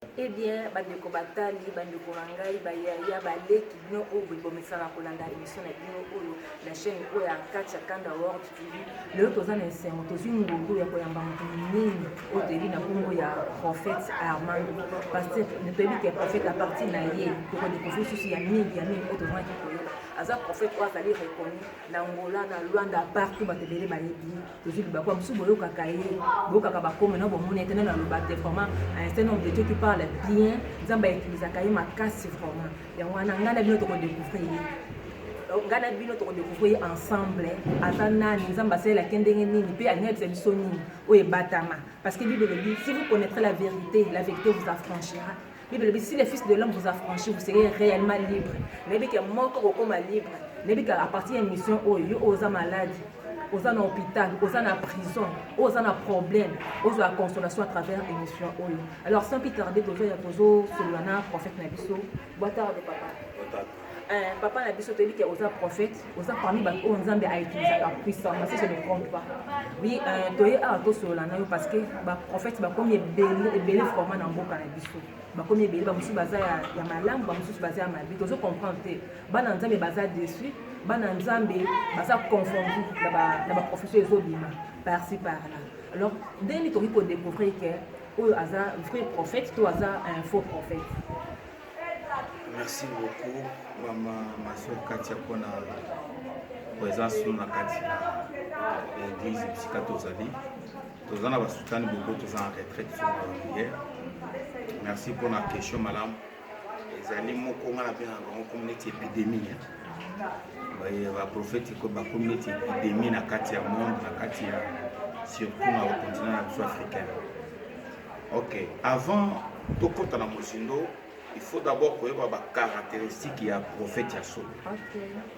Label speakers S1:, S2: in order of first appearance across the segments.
S1: Eh bien, bandeko batali, bandeko rangai, bayaya, baleki, bino oyo bomesana kolanda émission na bino oyo la chaîne oyo ya Katia Kanda World TV. Lelo toza na esengo, tozwi ngungu ya koyamba moto minene oyo toyebi na kombo ya prophète Armand. Pasteur, toyebi ke prophète à partir na ye tokodécouvrir susu ya mingi oyo tozalaki koyeba. Aza prophète oyo azali reconnu na Angola, na Luanda, partout bato ebele bayebi ye. Tozwi libaku mosusu boyokaka ye, boyokaka bakome na bomoni ete na loba te vraiment un certain nombre de Dieu qui parle bien, nzamba utilisaka ye makasi vraiment. Yango wana ngai na bino tokodécouvrir ye. Ngai na bino tokodécouvrir ensemble aza nani, nzamba asalelaki ndenge nini mpe alingi ayebisa biso nini oyo ebatama. Parce que Bible dit, si vous connaîtrez la vérité vous affranchira. Bible dit, si le Fils de l'homme vous affranchit, vous serez réellement libre. Nebi ke moko comme libre. Nebi ke à partir de mission oyo oza malade, oza na hôpital, oza na prison, oza na problème, oza la consolation à travers l'émission oyo. Alors sans plus tarder, tozo selana prophète na biso. Boa tarde papa. Papa na biso toyebi ke oza prophète, oza parmi bato oyo nzambe autilisaka puissamment, si je ne me trompe pas. Oui, toye awa tosolana yo parce que baprophète bakomi ebele vraiment na mboka na biso. Bakomi ebele bamosusu baza ya malamu, bamosusu baza ya mabe. Tozo comprendre te bana nzambe baza déçu, bana nzambe baza confondu na baprofession ezobima par-ci par-là. Alors dès que tokoki kodécouvrir ke oyo aza vrai prophète to aza un faux prophète.
S2: Merci beaucoup, maman, ma soeur Katia, pour la présence sur la Katia, l'église Psychatozali. Tous en avons soutenu beaucoup, tous en retraite sur hier. Merci pour la question, madame. Les animaux qu'on a bien en communauté épidémie. Il va prophétiser que la communauté épidémie na Katia monde, na Katia surtout dans le continent africain. Ok, avant tout compte dans Mosindo. Il faut d'abord connaître les caractéristiques qu'il y a un prophète Yasso.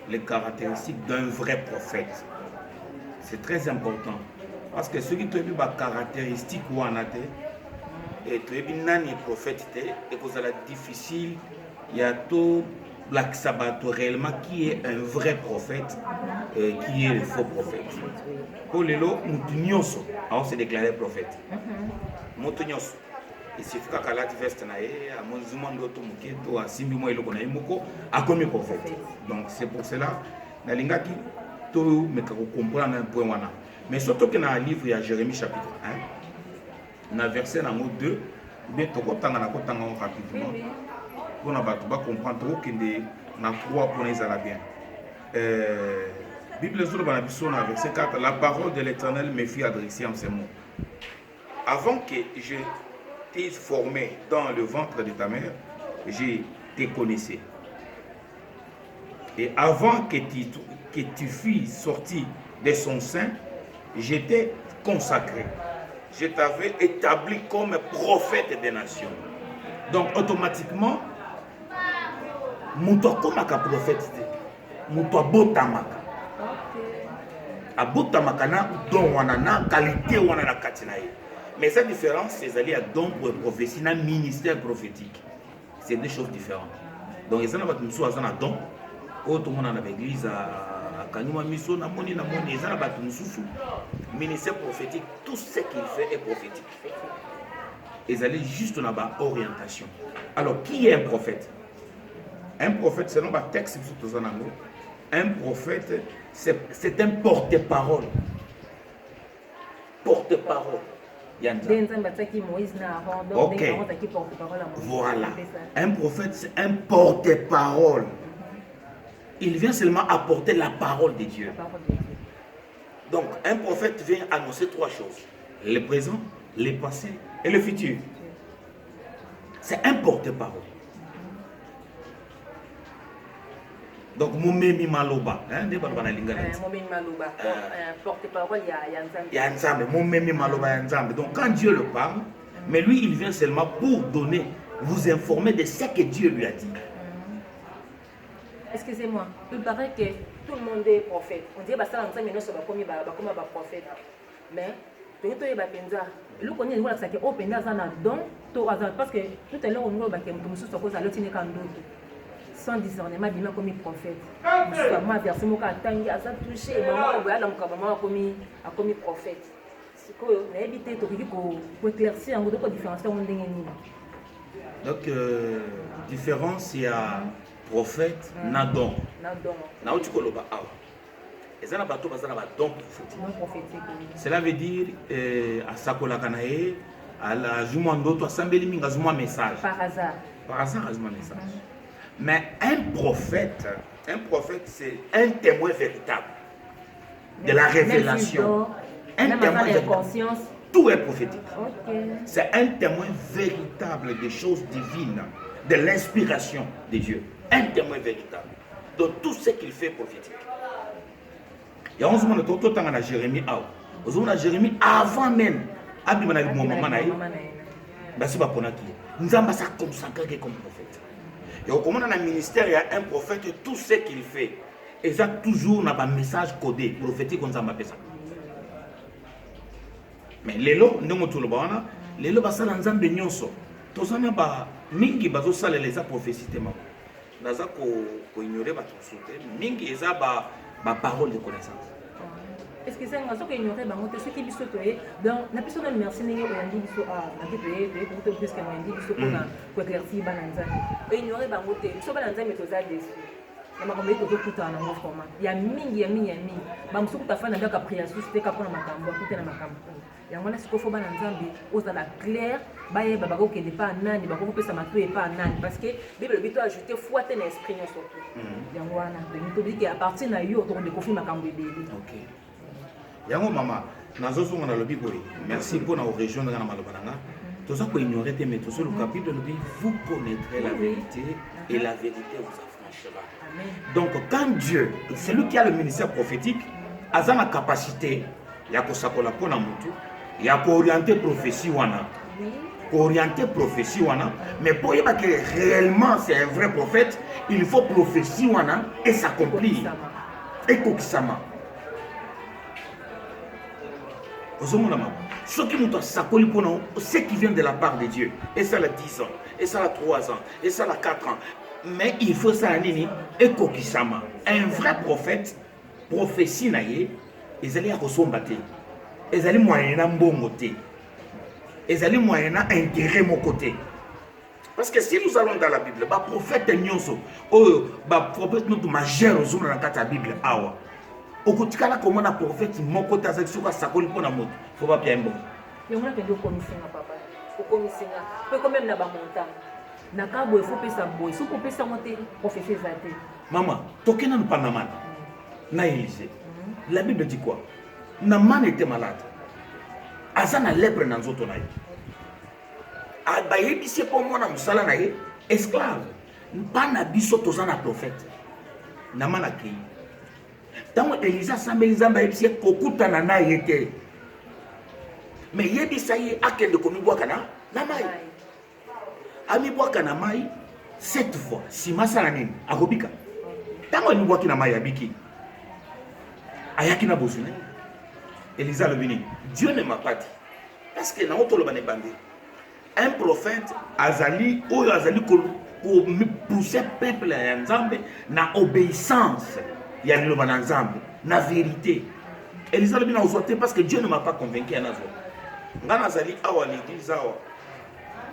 S2: Les caractéristiques d'un vrai prophète. C'est très important. Parce que ceux qui ont les caractéristiques ou en a et tu es un prophète et que c'est difficile, il y a tout Black Sabbath réellement qui est un vrai prophète, qui est le faux prophète. Pour les lots, Moutounioso, alors c'est déclaré prophète. Moutounioso. Il suffit qu'à la veste à mon zoom d'auto muketo à simbi moi le connaît moko a comme prophète. Donc c'est pour cela na lingaki to me comprendre un point wana. Mais surtout que dans le livre il y a Jérémie chapitre 1 na verset numéro 2 bien to kotanga na kotanga rapidement. Pour na bato ba comprendre trop que na croix pour les arabiens. Bible sur le biso na verset 4 la parole de l'Éternel me fit adresser en ces mots. Avant que je formé dans le ventre de ta mère, je te connaissais. Et avant que tu fusses sorti de son sein, j'étais consacré. Je t'avais établi comme prophète des nations. Donc automatiquement, mon toit comme un prophète, mon toit botamaka. A botamaka na don wana na qualité wana na katinaye. Mais cette différence, c'est aller à don pour prophétie, un ministère prophétique. C'est deux choses différentes. Donc, ils ont un don. Tout le monde dans l'église, à Kanuma Miso, ils ont un ministère prophétique. Tout ce qu'il fait est prophétique. Ils allaient juste dans la orientation. Alors, qui est un prophète? Un prophète, c'est un texte. Un prophète, c'est un porte-parole. Porte-parole. Ok. Voilà. Un prophète, c'est un porte-parole. Il vient seulement apporter la parole de Dieu. Donc, un prophète vient annoncer trois choses. Le présent, le passé et le futur. C'est un porte-parole. Donc, Moumemi Maloba,
S1: porte-parole,
S2: il y a Nzambe. Moumemi Maloba, il y a Nzambe. Donc, quand Dieu le parle, mais lui, il vient seulement pour donner, vous informer de ce que Dieu lui a dit.
S1: Excusez-moi, il paraît que tout le monde est prophète. On dit que ça, Nzambe, nous sommes comme prophète. Mais, le connaît le que au don, parce que tout à l'heure, on a dit que nous sommes sans discernement, il comme prophète. Moi, verset mon cas, il a touché, maman comme prophète. C'est quoi, on a évité de éclaircir en gros différence.
S2: Donc, différence, il y a prophète, nadon. Na uti koloba awa. Ezana bato bazana ba don prophétique. Cela veut dire à sakola kanae à la juma ndoto asambeli minga zuma message.
S1: Par hasard.
S2: Par hasard azuma message. Mais un prophète c'est un témoin véritable de la révélation. Un témoin de conscience. Tout est prophétique. Okay. C'est un témoin véritable des choses divines, de l'inspiration de Dieu. Un témoin véritable. De tout ce qu'il fait prophétique. Il y a 11 mois de temps à Jérémie. Jérémie avant même. Abimana maman naïe. Basi ba ponaki. Nzamba sa consacré comme prophète. Et au commandant du ministère, il y a un prophète, tout ce qu'il fait. Et ça toujours n'a pas message codé prophétique comme ça m'appelle ça. Mais lelo ndongo tulobana, lelo basala nzambe nyonso. Tozana ba mingi bazo sala les prophéties tema. Naza ko ignorer ba tsoute, mingi eza ba parole de connaissance.
S1: Est-ce que c'est un garçon qui ignorait bango te ce qui biso toye donc na biso na merci ningi oyandi biso na te to plus que oyandi biso kona ko éclaircir bana nzambe. Ignorer bango te biso bana nzambe toza déçu. Na makambo to kuta na ngo format. Ya mingi ba musu kutafana ndaka prière susite ka pona makambo kuta na makambo. Yango na siko fo bana nzambe ozala clair baye babako kende pa nani bako pesa mato e pa nani parce que bible bito ajouter foi te na esprit surtout. Yango wana to bi que à partir na yo to de confirmer makambo ebele.
S2: OK. Yango mama nazozo ngona lobi boy. Merci pour na région na malobananga. Tout ça ko ignorer te mais tout ça le chapitre dit vous connaîtrez la vérité et la vérité vous affranchira. Amen. Donc quand Dieu, celui qui a le ministère prophétique, a la capacité ya ko sakola pona mutu il y a orienter prophétie wana. Orienter prophétie wana, mais pour y que réellement c'est un vrai prophète, il faut prophétie wana et s'accomplir. Et kokisama. Ce qui nous s'accole pour nous, ce qui vient de la part de Dieu. Et ça a 10 ans, et ça a 3 ans, et ça a 4 ans. Mais il faut ça nini et kokisama. Un vrai prophète, prophétie naïe, ils allaient à ressombater. Ils allaient moyenner bon côté. Ils allaient moyenner intérêt mon côté. Parce que si nous allons dans la Bible, bah prophète nyonso, oh bah prophète nous majeur aux dans la Bible awa. Au quotidien là comment un prophète mon côté avec ce que ça colle pour la mode. Faut pas bien bon.
S1: Mais on a que deux commissions papa. Au commissaire, peut quand même là-bas montant. Na kabo il faut payer ça boy. Si on peut ça monter, professeur Zate.
S2: Maman, tokena nous pas naman. Na Élysée. La Bible dit quoi? Naman était malade. Azana lèpre dans zoto naï. Abaye bisi pour moi na musala naï esclave. Pas na biso tozana prophète. Naman akei. Tant Élisa sambeliza ba bisi kokuta na na yete. Mais yebisa ye akende ko mibwaka na mai. Ami bwaka na mai 7 fois. Si masala nini akobika. Tant ni bwaki na mai abiki. Ayaki na bosuna. Élisa le béni. Dieu ne m'a pas dit. Parce que dans le bandé. Un prophète azali ou azali pour pousser peuple à Nzambe na obéissance. Il y a le Nzambe na vérité. Élisa le béni a osé parce que Dieu ne m'a pas convaincu à Nazo. Ngana azali awa l'église awa.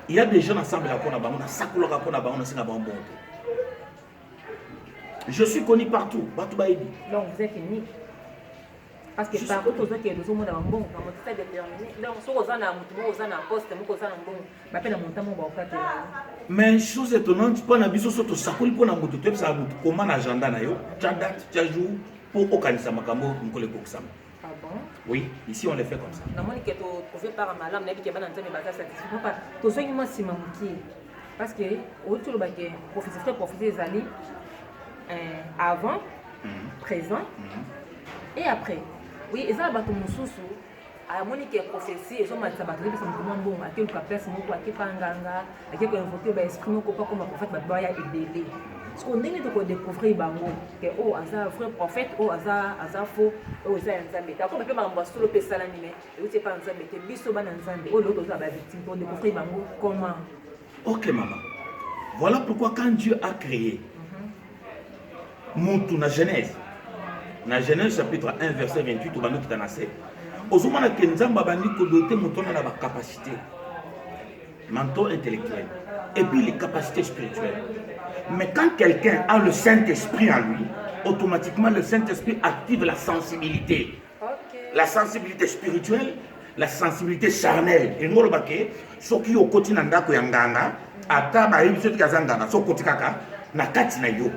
S2: Il y a des gens ensemble là pour na bango na sakola pour na bango na singa bango. Je suis connu partout, partout baïdi.
S1: Donc vous êtes unique. Parce que par contre, qui est le monde en bon, quand on déterminé. Donc, si on a un poste, on a un bon,
S2: mais chose étonnante, pas un biso soto sakoli pour n'amutu, tu sais comment l'agenda na yo, tu as date, tu as jour pour organiser ma camo, on colle pour ça.
S1: Ah bon?
S2: Oui, ici on le fait comme ça.
S1: Normalement, que tu trouves par ma lame, n'importe qui va dans une base satisfaisante. Pas, tu sais moi si mamouki, parce que au tout le baquet, profiter des années avant, présent et après. Oui, et ça, bateau moussousou, à mon équipe prophétie, ils ont mal sabaté, parce que nous bon, à quelques personnes, à quelques anganga, à quelques invoqués, bah, esprit, nous, pas comme un prophète, bah, doit y être délai. Parce qu'on est de découvrir, bah, que, oh, Aza, vrai prophète, oh, Aza, faux, oh, Aza, Nzambe. T'as comme un peu ma mbosse sur le pessal animé, et où c'est pas Nzambe, t'es biso, bah, Nzambe, oh, l'autre, bah, victime, pour découvrir, bah, comment.
S2: Ok, maman. Voilà pourquoi quand Dieu a créé, Montou, la Genèse, dans Genèse chapitre 1 verset 28 au bandeau qui t'en a assez. Ozomana que Nzamba bandi ko doté mouton na ba capacité mental intellectuel. et puis les capacités spirituelles. Mais quand quelqu'un a le Saint-Esprit en lui, automatiquement le Saint-Esprit active la sensibilité. La sensibilité spirituelle, la sensibilité charnelle. Et nous, ce qui est au quotidien de Yanganga, ata ba yebi soki kazangana so kotikaka na kati na yo.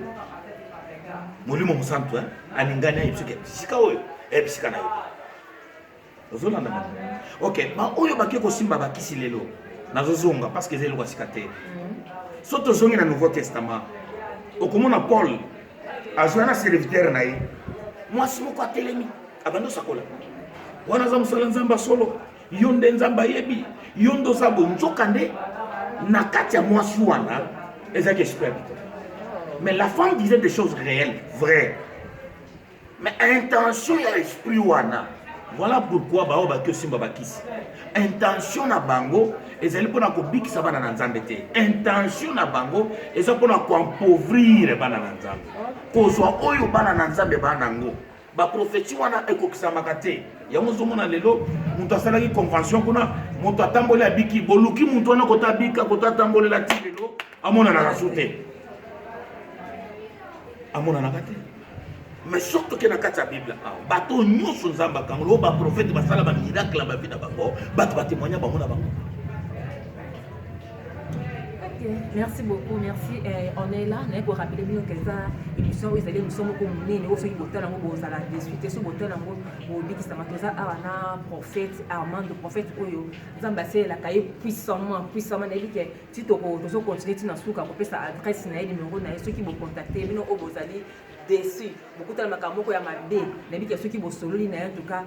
S2: Molimo musantu alingani yebi soki sika oyo yebi sika na yo. Ozolanda ma. OK, ba oyo baki ko simba bakisi lelo. Nazozonga parce que zelo kwasika te. Soto zongi na Nouveau Testament. Okomona Paul azwana serviteur na ye. Mwasi moko atelemi abando sakola. Wana za musala nzamba solo. Yonde nzamba yebi. Yondo sabo nzokande. Na katia mwasi wana ezaki expert. Mais la femme disait des choses réelles, vraies. Mais intention ya esprit wana. Voilà pourquoi bao ba ke simba bakisi. Intention na bango ezali pona ko bikisa bana na nzambe te. Intention na bango ezali pona ko appauvrir bana na nzambe. Kozwa oyo bana na nzambe bana ngo. Ba prophétie wana ekokisamaka te. Yango zomona lelo mutu asalaki convention kuna mutu atamboli abiki boluki mutu wana kota bika kota tamboli la tilelo amona na rasute. Amona na kate. Mais surtout que na kati ya Bible bato nyonso nzamba kango ba prophète basala ba miracle ba vida bango bato ba témoigner ba mona bango.
S1: Merci beaucoup, merci. On est là, pour rappeler bien que ça émission où ils sommes comme nous, ceux qui votent dans le la discuter sur voter dans le biki samatoza avana prophète Armand de prophète oyo. Zambasé la cahier puissamment na dit que si tu continuer tu na souka ko pesa adresse na numéro na ceux qui vont contacter bino o bozali déçu beaucoup tellement makamoko ya mabe na dit que ceux qui vont solo li na en tout cas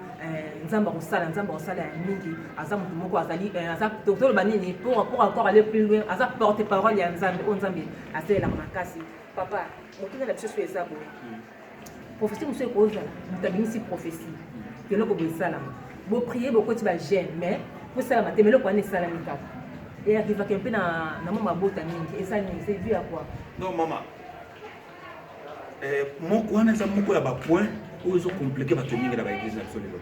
S1: nzamba ko sala ya mingi aza mutu moko azali aza docteur banini pour encore aller plus loin aza porter parole ya nzambe o nzambe asela makasi papa mokina na biso so ezabo prophétie monsieur koza mutabinisi prophétie que loko bosala bo prier beaucoup ti ba jeune mais pour ça la temelo ko anesala mikako et arrive que un peu na mama bota mingi et ça c'est vu à quoi
S2: non maman moko wana eza moko ya ba point oyo ezo compliquer bato mingi na ba église na biso lelo.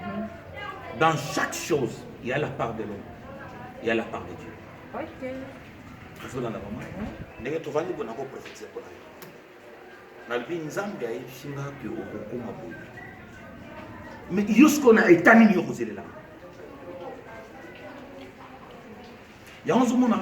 S2: Dans chaque chose il y a la part de l'homme, il y a la part de Dieu.
S1: OK.
S2: Azolanda mama ndenge tovandi bona ko prophétiser pour na libi nzambe ayebisinga ke okokoma boye mais yusko na etani ni yokozelela yango zomona